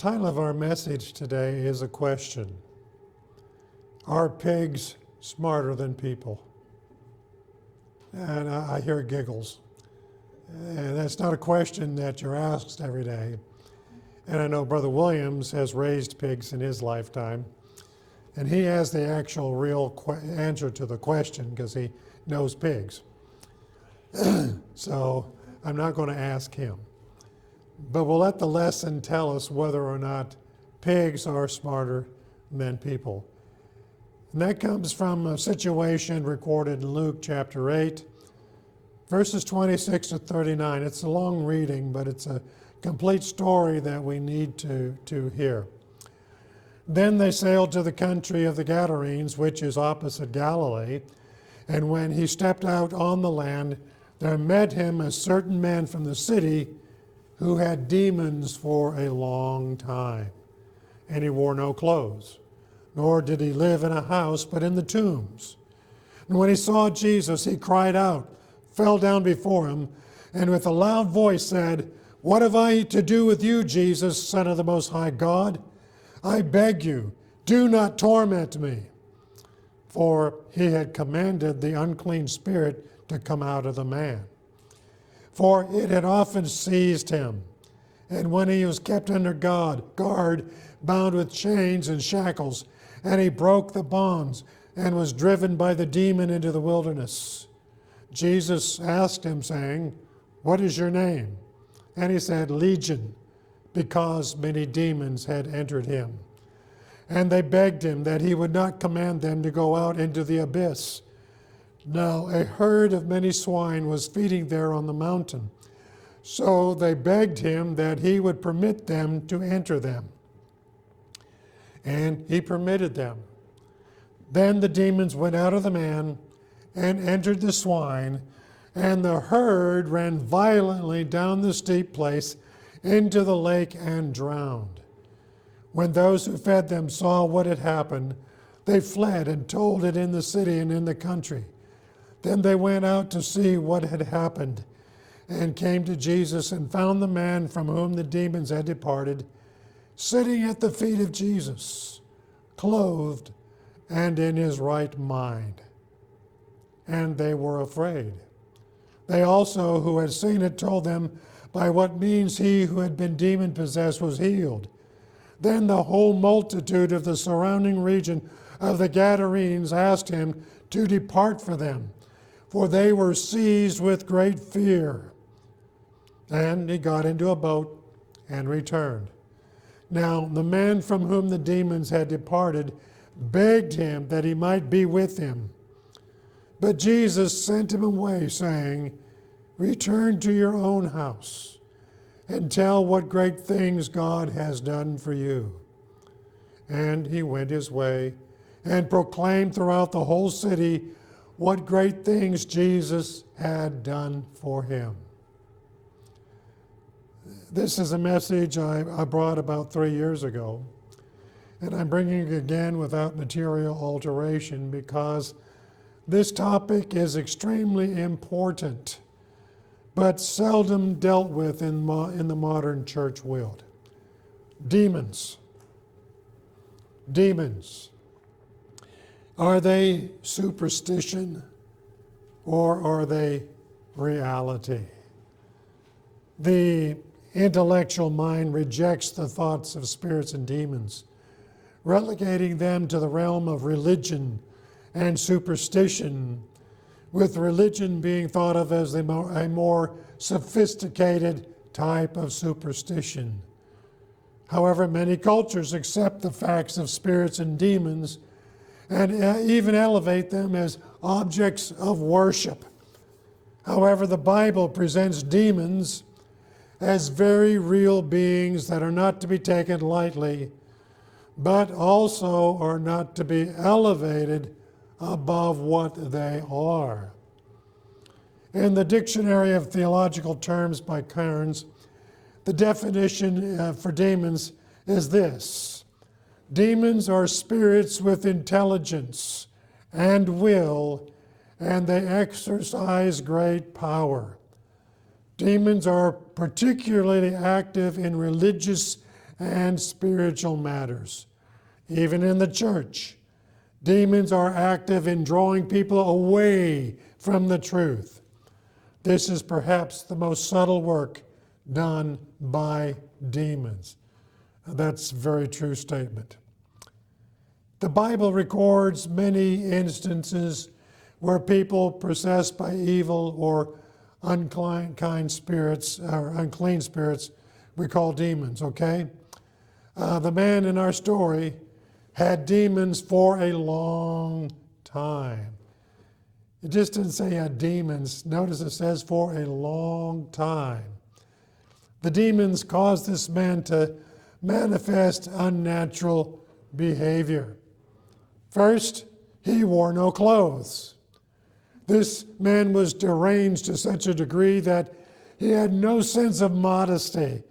title of our message today is a question. Are pigs smarter than people? And I hear giggles. And that's not a question that you're asked every day. And I know Brother Williams has raised pigs in his lifetime. And he has the actual real answer to the question because he knows pigs. So I'm not going to ask him. But we'll let the lesson tell us whether or not pigs are smarter than people. And that comes from a situation recorded in Luke chapter 8, verses 26 to 39. It's a long reading, but it's a complete story that we need to hear. Then they sailed to the country of the Gadarenes, which is opposite Galilee. And when he stepped out on the land, there met him a certain man from the city who had demons for a long time. And he wore no clothes, nor did he live in a house, but in the tombs. And when he saw Jesus, he cried out, fell down before him, and with a loud voice said, "What have I to do with you, Jesus, Son of the Most High God? I beg you, do not torment me." For he had commanded the unclean spirit to come out of the man. For it had often seized him, and when he was kept under guard, bound with chains and shackles, and he broke the bonds and was driven by the demon into the wilderness. Jesus asked him, saying, "What is your name?" And he said, "Legion," because many demons had entered him. And they begged him that he would not command them to go out into the abyss. Now a herd of many swine was feeding there on the mountain. So they begged him that he would permit them to enter them. And he permitted them. Then the demons went out of the man and entered the swine, and the herd ran violently down the steep place into the lake and drowned. When those who fed them saw what had happened, they fled and told it in the city and in the country. Then they went out to see what had happened and came to Jesus and found the man from whom the demons had departed, sitting at the feet of Jesus, clothed and in his right mind. And they were afraid. They also, who had seen it, told them by what means he who had been demon-possessed was healed. Then the whole multitude of the surrounding region of the Gadarenes asked him to depart from them, for they were seized with great fear. And he got into a boat and returned. Now the man from whom the demons had departed begged him that he might be with him. But Jesus sent him away, saying, "Return to your own house and tell what great things God has done for you." And he went his way and proclaimed throughout the whole city what great things Jesus had done for him. This is a message I brought about 3 years ago, and I'm bringing it again without material alteration because this topic is extremely important, but seldom dealt with in the modern church world. Demons. Demons. Are they superstition or are they reality? The intellectual mind rejects the thoughts of spirits and demons, relegating them to the realm of religion and superstition, with religion being thought of as a more sophisticated type of superstition. However, many cultures accept the facts of spirits and demons and even elevate them as objects of worship. However, the Bible presents demons as very real beings that are not to be taken lightly, but also are not to be elevated above what they are. In the Dictionary of Theological Terms by Kearns, the definition for demons is this: demons are spirits with intelligence and will, and they exercise great power. Demons are particularly active in religious and spiritual matters. Even in the church, demons are active in drawing people away from the truth. This is perhaps the most subtle work done by demons. That's a very true statement. The Bible records many instances where people possessed by evil or unclean spirits, we call demons, okay? The man in our story had demons for a long time. It just didn't say he had demons. Notice it says for a long time. The demons caused this man to manifest unnatural behavior. First, he wore no clothes. This man was deranged to such a degree that he had no sense of modesty,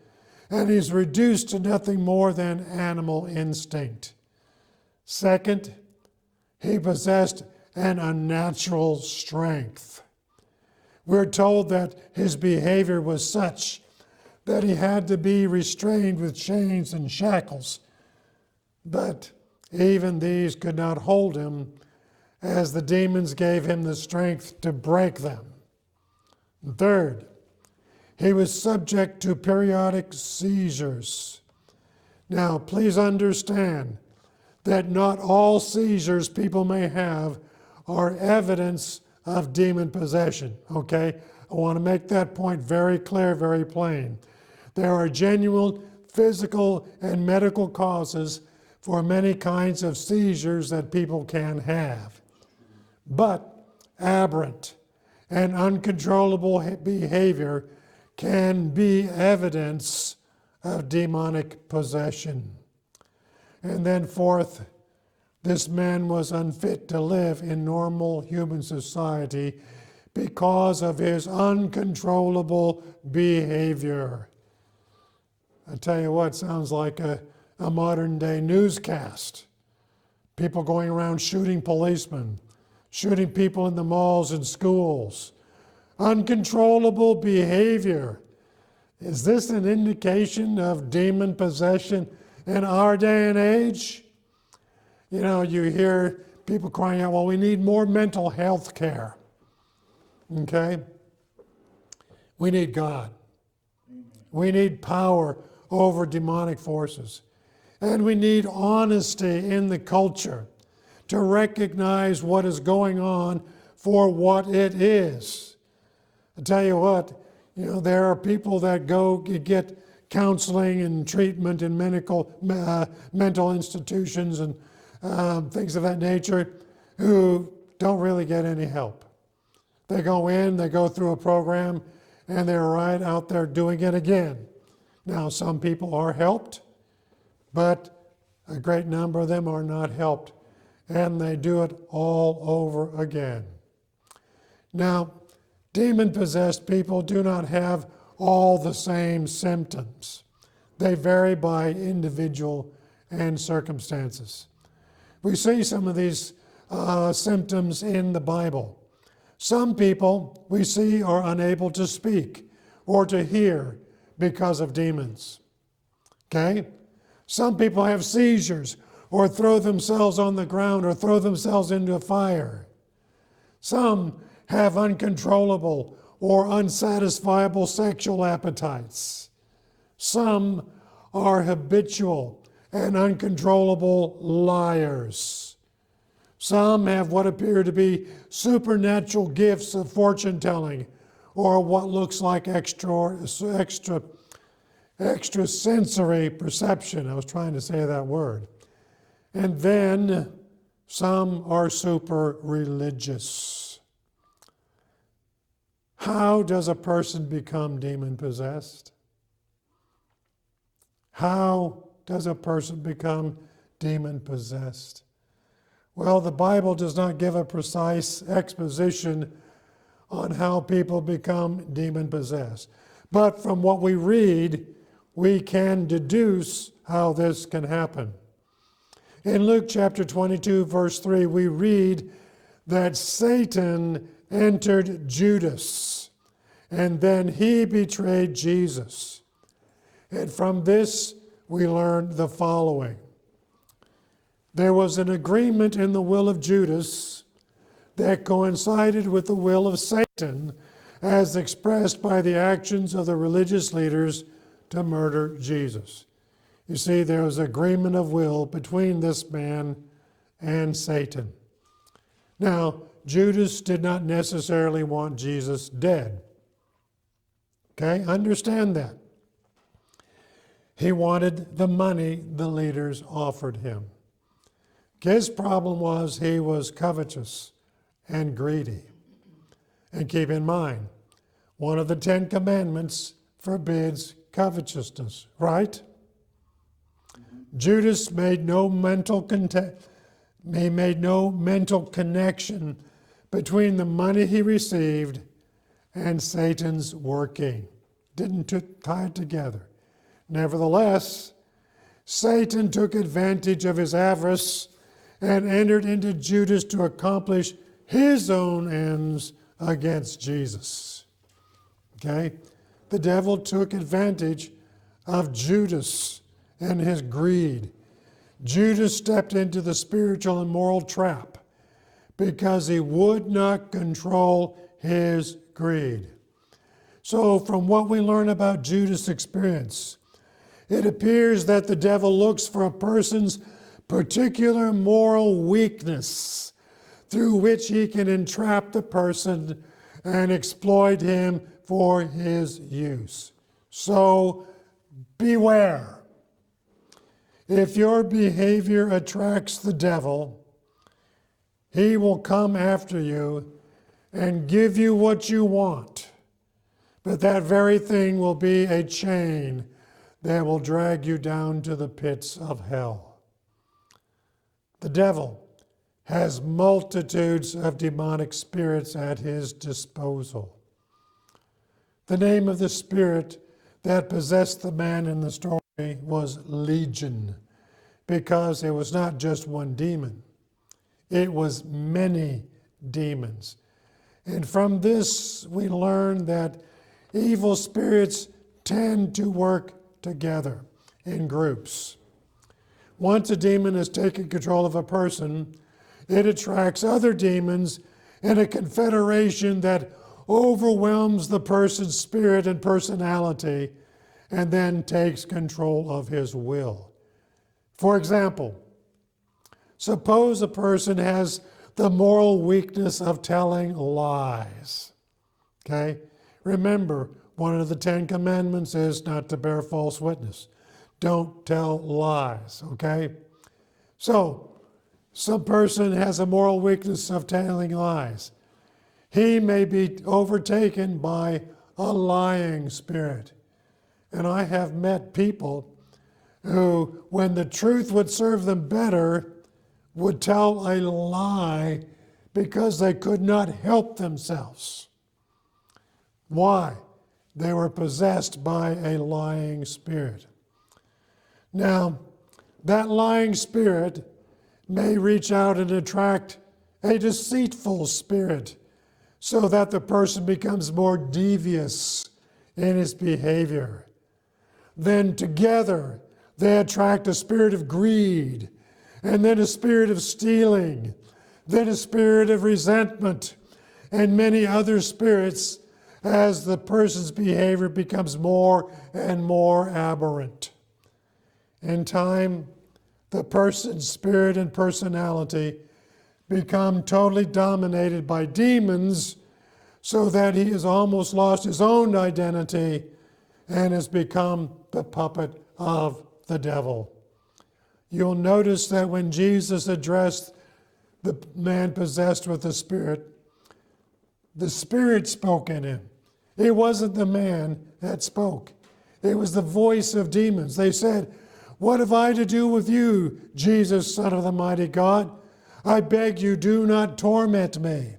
and he's reduced to nothing more than animal instinct. Second, he possessed an unnatural strength. We're told that his behavior was such that he had to be restrained with chains and shackles, but even these could not hold him, as the demons gave him the strength to break them. And third, he was subject to periodic seizures. Now, please understand that not all seizures people may have are evidence of demon possession, okay? I want to make that point very clear, very plain. There are genuine physical and medical causes for many kinds of seizures that people can have. But aberrant and uncontrollable behavior can be evidence of demonic possession. And then fourth, this man was unfit to live in normal human society because of his uncontrollable behavior. I tell you what, sounds like a modern day newscast. People going around shooting policemen, shooting people in the malls and schools. Uncontrollable behavior. Is this an indication of demon possession in our day and age? You know, you hear people crying out, well, we need more mental health care. Okay? We need God. We need power over demonic forces. And we need honesty in the culture to recognize what is going on for what it is. I tell you what, you know, there are people that go get counseling and treatment in mental institutions and things of that nature who don't really get any help. They go in, they go through a program, and they're right out there doing it again. Now, some people are helped, but a great number of them are not helped, and they do it all over again. Now, demon-possessed people do not have all the same symptoms. They vary by individual and circumstances. We see some of these symptoms in the Bible. Some people we see are unable to speak or to hear because of demons. Okay? Some people have seizures or throw themselves on the ground or throw themselves into a fire. Some have uncontrollable or unsatisfiable sexual appetites. Some are habitual and uncontrollable liars. Some have what appear to be supernatural gifts of fortune telling or what looks like extrasensory perception. I was trying to say that word. And then some are super religious. How does a person become demon possessed? How does a person become demon possessed? Well, the Bible does not give a precise exposition on how people become demon possessed. But from what we read, we can deduce how this can happen. In Luke chapter 22, verse 3, we read that Satan entered Judas, and then he betrayed Jesus. And from this, we learn the following. There was an agreement in the will of Judas that coincided with the will of Satan as expressed by the actions of the religious leaders to murder Jesus. You see, there was agreement of will between this man and Satan. Now, Judas did not necessarily want Jesus dead. Okay, understand that. He wanted the money the leaders offered him. His problem was he was covetous and greedy. And keep in mind, one of the 10 Commandments forbids covetousness, right? Judas made no mental connection between the money he received and Satan's working. Didn't tie it together. Nevertheless, Satan took advantage of his avarice and entered into Judas to accomplish his own ends against Jesus. Okay? The devil took advantage of Judas and his greed. Judas stepped into the spiritual and moral trap because he would not control his greed. So from what we learn about Judas' experience, it appears that the devil looks for a person's particular moral weakness through which he can entrap the person and exploit him for his use. So beware. If your behavior attracts the devil, he will come after you and give you what you want. But that very thing will be a chain that will drag you down to the pits of hell. The devil has multitudes of demonic spirits at his disposal. The name of the spirit that possessed the man in the story was Legion, because it was not just one demon. It was many demons. And from this, we learn that evil spirits tend to work together in groups. Once a demon has taken control of a person, it attracts other demons in a confederation that overwhelms the person's spirit and personality and then takes control of his will. For example, suppose a person has the moral weakness of telling lies. Okay? Remember, one of the 10 Commandments is not to bear false witness. Don't tell lies, okay? So, some person has a moral weakness of telling lies. He may be overtaken by a lying spirit. And I have met people who, when the truth would serve them better, would tell a lie because they could not help themselves. Why? They were possessed by a lying spirit. Now, that lying spirit may reach out and attract a deceitful spirit so that the person becomes more devious in his behavior. Then together, they attract a spirit of greed, and then a spirit of stealing, then a spirit of resentment, and many other spirits as the person's behavior becomes more and more aberrant. In time, the person's spirit and personality become totally dominated by demons so that he has almost lost his own identity and has become the puppet of the devil. You'll notice that when Jesus addressed the man possessed with the Spirit spoke in him. It wasn't the man that spoke. It was the voice of demons. They said, "What have I to do with you, Jesus, Son of the mighty God? I beg you, do not torment me."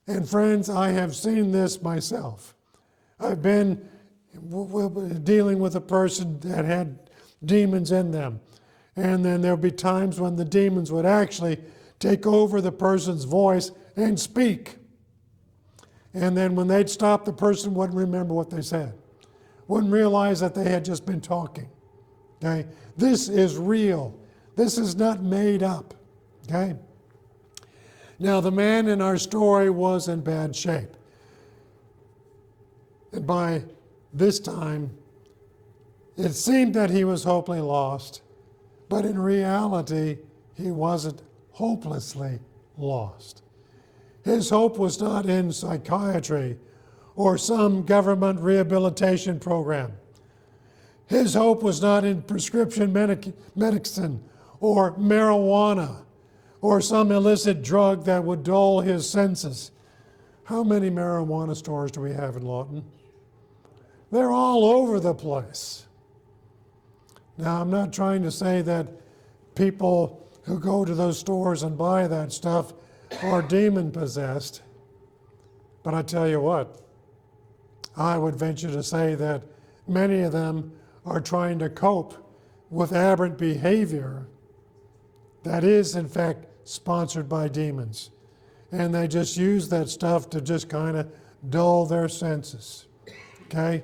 And friends, I have seen this myself. I've been dealing with a person that had demons in them. And then there'll be times when the demons would actually take over the person's voice and speak. And then when they'd stop, the person wouldn't remember what they said. Wouldn't realize that they had just been talking. Okay? This is real. This is not made up. Okay? Now, the man in our story was in bad shape. And by this time, it seemed that he was hopelessly lost. But in reality, he wasn't hopelessly lost. His hope was not in psychiatry or some government rehabilitation program. His hope was not in prescription medicine or marijuana or some illicit drug that would dull his senses. How many marijuana stores do we have in Lawton? They're all over the place. Now, I'm not trying to say that people who go to those stores and buy that stuff are demon-possessed, but I tell you what, I would venture to say that many of them are trying to cope with aberrant behavior that is, in fact, sponsored by demons. And they just use that stuff to just kind of dull their senses. Okay?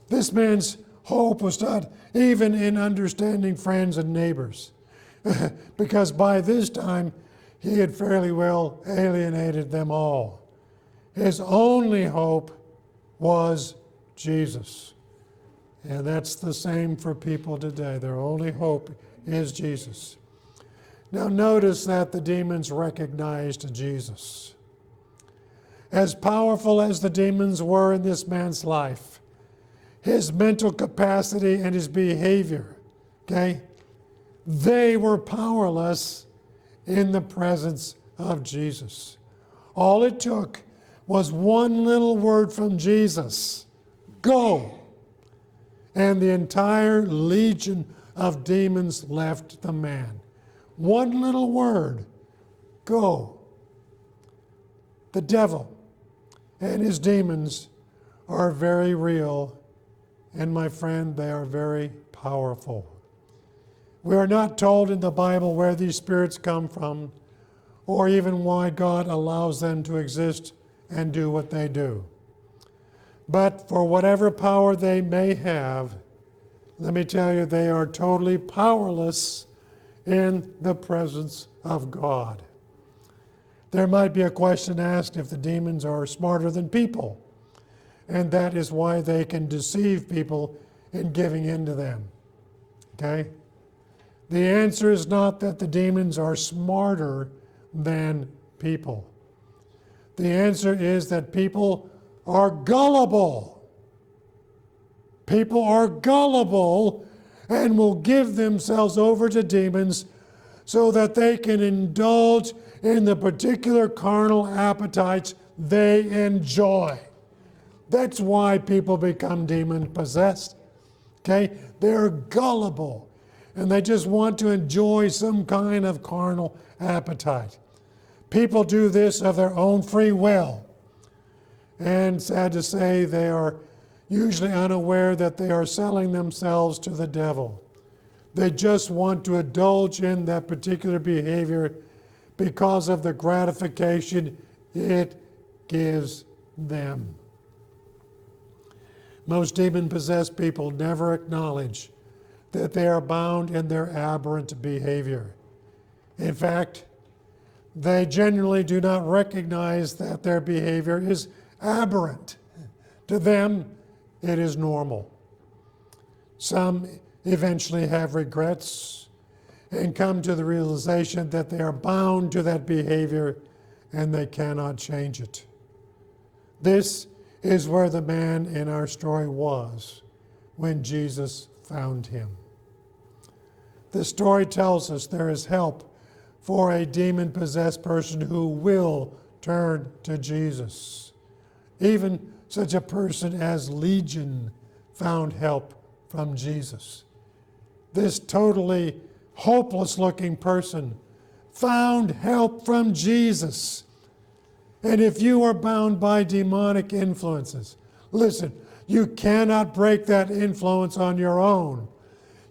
This man's hope was not even in understanding friends and neighbors, because by this time he had fairly well alienated them all. His only hope was Jesus. And that's the same for people today. Their only hope is Jesus. Now notice that the demons recognized Jesus. As powerful as the demons were in this man's life, his mental capacity and his behavior, okay, they were powerless in the presence of Jesus. All it took was one little word from Jesus, go, and the entire legion of demons left the man. One little word, go. The devil and his demons are very real, and my friend, they are very powerful. We are not told in the Bible where these spirits come from, or even why God allows them to exist and do what they do. But for whatever power they may have, let me tell you, they are totally powerless in the presence of God. There might be a question asked if the demons are smarter than people, and that is why they can deceive people in giving in to them. Okay? The answer is not that the demons are smarter than people. The answer is that people are gullible. People are gullible and will give themselves over to demons so that they can indulge in the particular carnal appetites they enjoy. That's why people become demon-possessed. Okay? They're gullible, and they just want to enjoy some kind of carnal appetite. People do this of their own free will. And sad to say, they are usually unaware that they are selling themselves to the devil. They just want to indulge in that particular behavior because of the gratification it gives them. Most demon-possessed people never acknowledge that they are bound in their aberrant behavior. In fact, they generally do not recognize that their behavior is aberrant. To them, it is normal. Some eventually have regrets and come to the realization that they are bound to that behavior and they cannot change it. This is where the man in our story was when Jesus found him. The story tells us there is help for a demon-possessed person who will turn to Jesus. Even such a person as Legion found help from Jesus. This totally hopeless-looking person found help from Jesus. And if you are bound by demonic influences, listen, you cannot break that influence on your own.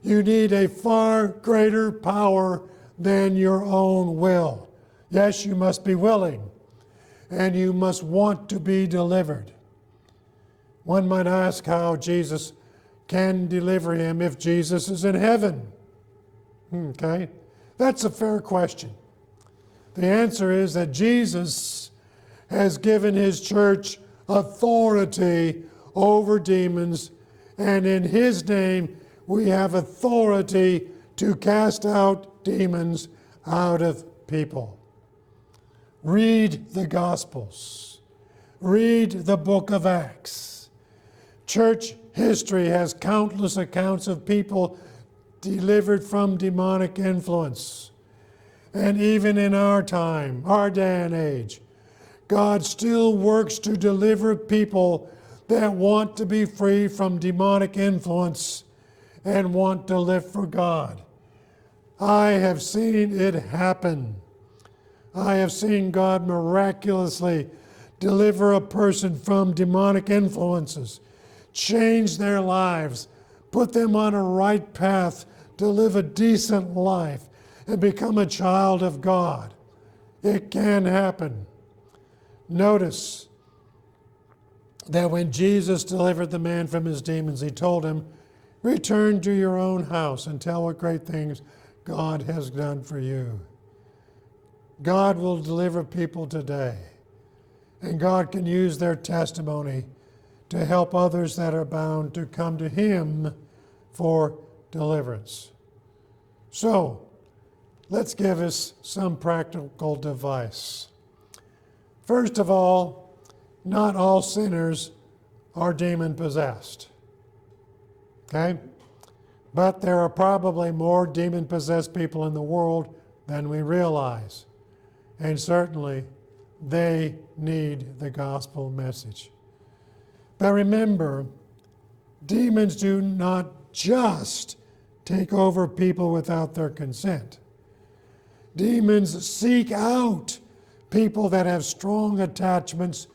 You need a far greater power than your own will. Yes, you must be willing, and you must want to be delivered. One might ask how Jesus can deliver him if Jesus is in heaven? Okay? That's a fair question. The answer is that Jesus has given his church authority over demons, and in his name we have authority to cast out demons out of people. Read the Gospels. Read the book of Acts. Church history has countless accounts of people delivered from demonic influence. And even in our time, our day and age, God still works to deliver people that want to be free from demonic influence and want to live for God. I have seen it happen. I have seen God miraculously deliver a person from demonic influences, change their lives, put them on a right path to live a decent life and become a child of God. It can happen. Notice that when Jesus delivered the man from his demons, he told him, "Return to your own house and tell what great things God has done for you." God will deliver people today, and God can use their testimony to help others that are bound to come to him for deliverance. So, let's give us some practical advice. First of all, not all sinners are demon-possessed. Okay? But there are probably more demon-possessed people in the world than we realize. And certainly, they need the gospel message. But remember, demons do not just take over people without their consent. Demons seek out people that have strong attachments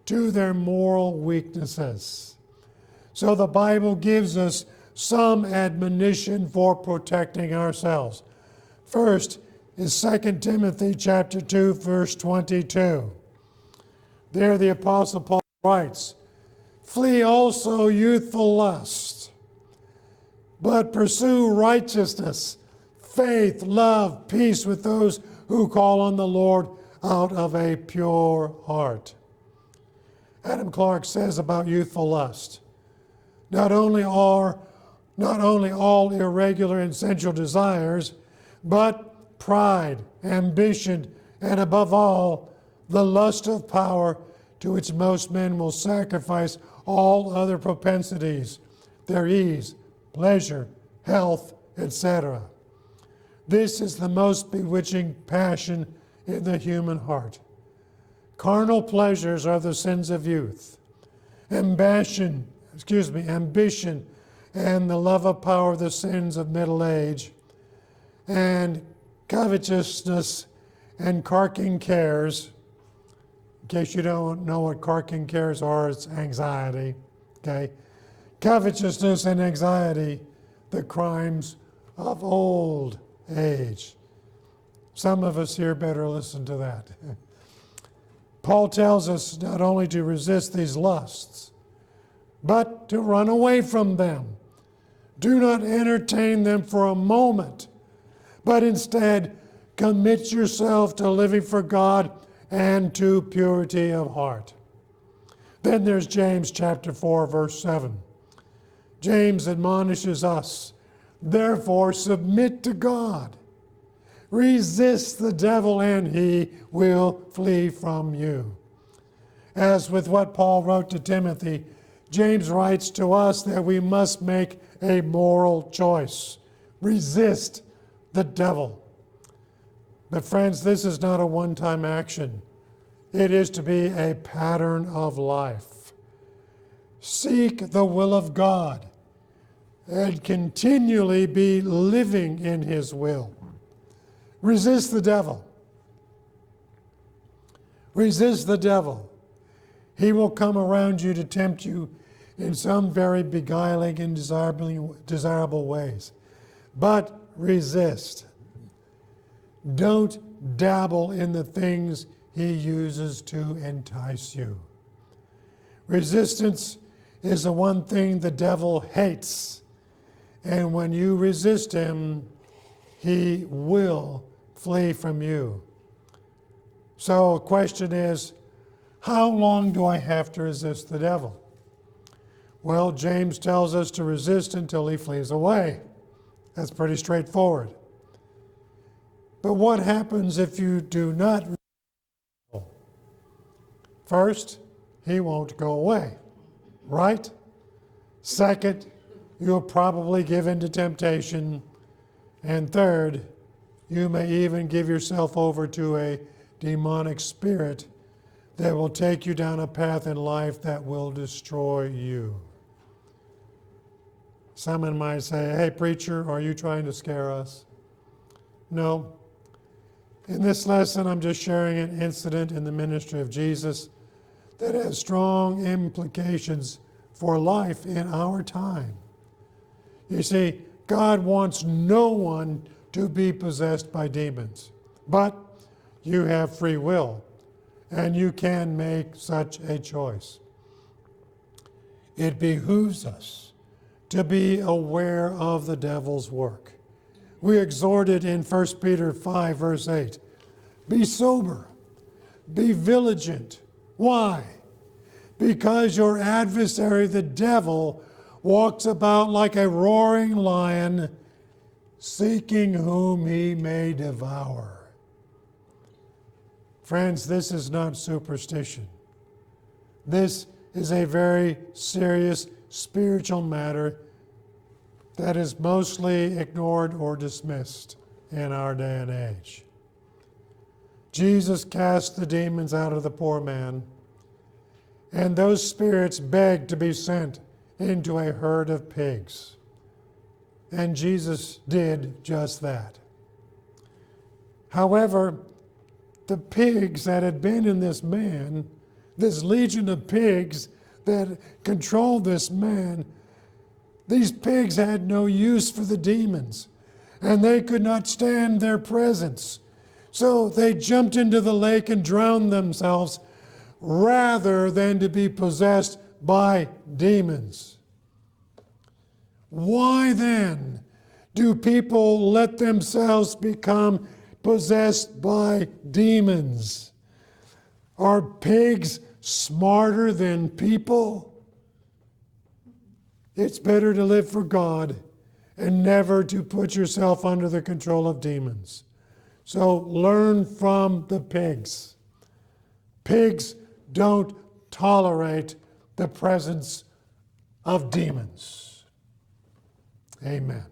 to their moral weaknesses. So the Bible gives us some admonition for protecting ourselves. First is 2 Timothy chapter 2, verse 22. There the Apostle Paul writes, "Flee also youthful lust, but pursue righteousness, faith, love, peace with those who call on the Lord out of a pure heart." Adam Clarke says about youthful lust, not only all irregular and sensual desires, but pride, ambition, and above all, the lust of power, to which most men will sacrifice all other propensities, their ease, pleasure, health, etc. This is the most bewitching passion in the human heart. Carnal pleasures are the sins of youth. Ambition, and the love of power, the sins of middle age. And covetousness and carking cares. In case you don't know what carking cares are, it's anxiety. Okay? Covetousness and anxiety, the crimes of old age. Some of us here better listen to that. Paul tells us not only to resist these lusts, but to run away from them. Do not entertain them for a moment, but instead commit yourself to living for God and to purity of heart. Then there's James chapter 4, verse 7. James admonishes us, "Therefore submit to God. Resist the devil, and he will flee from you." As with what Paul wrote to Timothy, James writes to us that we must make a moral choice. Resist the devil. But friends, this is not a one-time action. It is to be a pattern of life. Seek the will of God and continually be living in his will. Resist the devil. Resist the devil. He will come around you to tempt you in some very beguiling and desirable ways. But resist. Don't dabble in the things he uses to entice you. Resistance is the one thing the devil hates. And when you resist him, he will flee from you. So the question is, how long do I have to resist the devil? Well, James tells us to resist until he flees away. That's pretty straightforward. But what happens if you do not resist the devil? First, he won't go away, right? Second, you'll probably give in to temptation. And third, you may even give yourself over to a demonic spirit that will take you down a path in life that will destroy you. Someone might say, hey, preacher, are you trying to scare us? No. In this lesson, I'm just sharing an incident in the ministry of Jesus that has strong implications for life in our time. You see, God wants no one to be possessed by demons, but you have free will, and you can make such a choice. It behooves us to be aware of the devil's work. We exhorted in 1 Peter 5, verse 8, be sober, be vigilant. Why? Because your adversary, the devil, walks about like a roaring lion, seeking whom he may devour. Friends, this is not superstition. This is a very serious spiritual matter that is mostly ignored or dismissed in our day and age. Jesus cast the demons out of the poor man, and those spirits begged to be sent into a herd of pigs. And Jesus did just that. However, the pigs that had been in this man, this legion of pigs that controlled this man, these pigs had no use for the demons, and they could not stand their presence. So they jumped into the lake and drowned themselves rather than to be possessed by demons. Why then do people let themselves become possessed by demons? Are pigs smarter than people? It's better to live for God and never to put yourself under the control of demons. So learn from the pigs. Pigs don't tolerate the presence of demons. Amen.